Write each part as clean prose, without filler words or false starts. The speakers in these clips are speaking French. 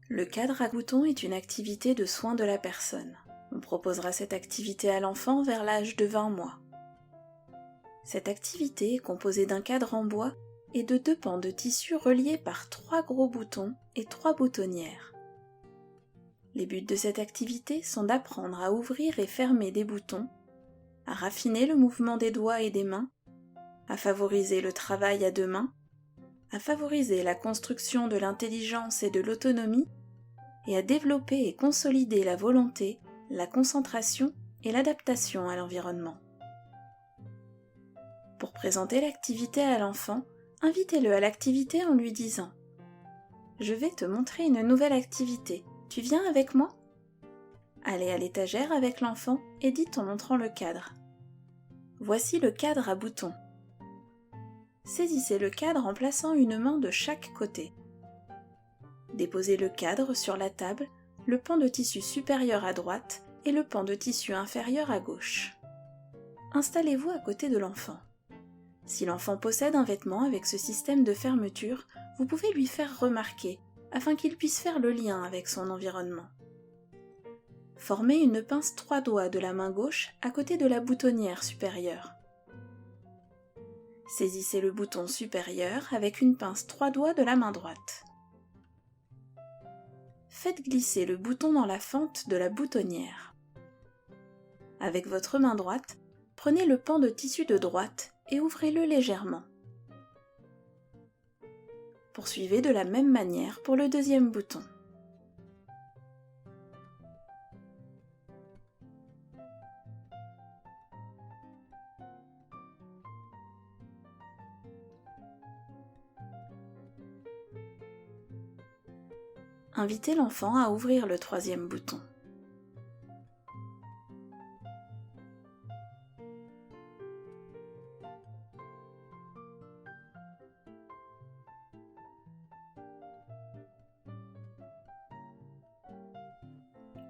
Le cadre à boutons est une activité de soin de la personne. On proposera cette activité à l'enfant vers l'âge de 20 mois. Cette activité est composée d'un cadre en bois et de 2 pans de tissu reliés par 3 gros boutons et 3 boutonnières. Les buts de cette activité sont d'apprendre à ouvrir et fermer des boutons, à raffiner le mouvement des doigts et des mains, à favoriser le travail à 2 mains, à favoriser la construction de l'intelligence et de l'autonomie, et à développer et consolider la volonté, la concentration et l'adaptation à l'environnement. Pour présenter l'activité à l'enfant, invitez-le à l'activité en lui disant « Je vais te montrer une nouvelle activité, tu viens avec moi ?» Allez à l'étagère avec l'enfant et dites en montrant le cadre « Voici le cadre à boutons. » Saisissez le cadre en plaçant une main de chaque côté. Déposez le cadre sur la table, le pan de tissu supérieur à droite et le pan de tissu inférieur à gauche. Installez-vous à côté de l'enfant. Si l'enfant possède un vêtement avec ce système de fermeture, vous pouvez lui faire remarquer, afin qu'il puisse faire le lien avec son environnement. Formez une pince 3 doigts de la main gauche à côté de la boutonnière supérieure. Saisissez le bouton supérieur avec une pince 3 doigts de la main droite. Faites glisser le bouton dans la fente de la boutonnière. Avec votre main droite, prenez le pan de tissu de droite et ouvrez-le légèrement. Poursuivez de la même manière pour le deuxième bouton. Invitez l'enfant à ouvrir le troisième bouton.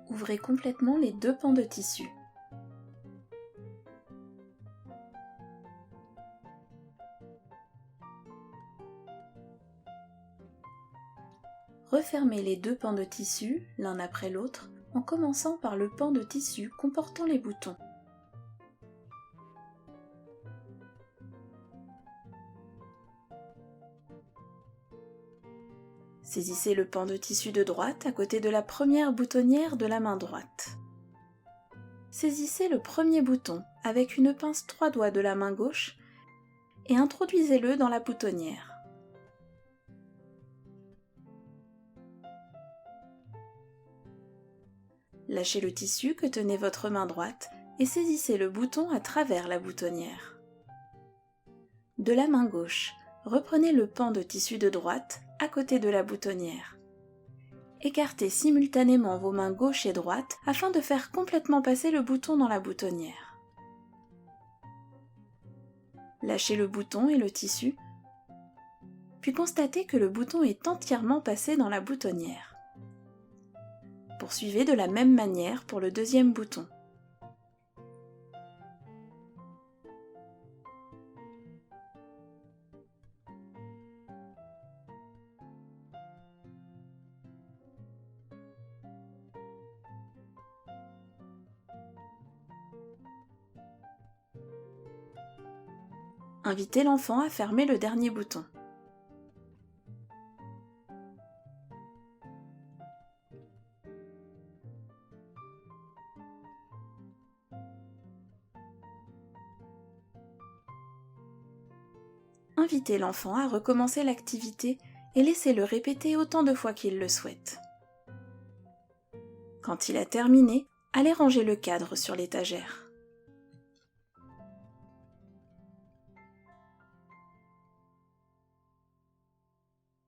Ouvrez complètement les 2 pans de tissu. Refermez les 2 pans de tissu, l'un après l'autre, en commençant par le pan de tissu comportant les boutons. Saisissez le pan de tissu de droite à côté de la première boutonnière de la main droite. Saisissez le premier bouton avec une pince 3 doigts de la main gauche et introduisez-le dans la boutonnière. Lâchez le tissu que tenait votre main droite et saisissez le bouton à travers la boutonnière. De la main gauche, reprenez le pan de tissu de droite à côté de la boutonnière. Écartez simultanément vos mains gauche et droite afin de faire complètement passer le bouton dans la boutonnière. Lâchez le bouton et le tissu, puis constatez que le bouton est entièrement passé dans la boutonnière. Poursuivez de la même manière pour le deuxième bouton. Invitez l'enfant à fermer le dernier bouton. Invitez l'enfant à recommencer l'activité et laissez-le répéter autant de fois qu'il le souhaite. Quand il a terminé, allez ranger le cadre sur l'étagère.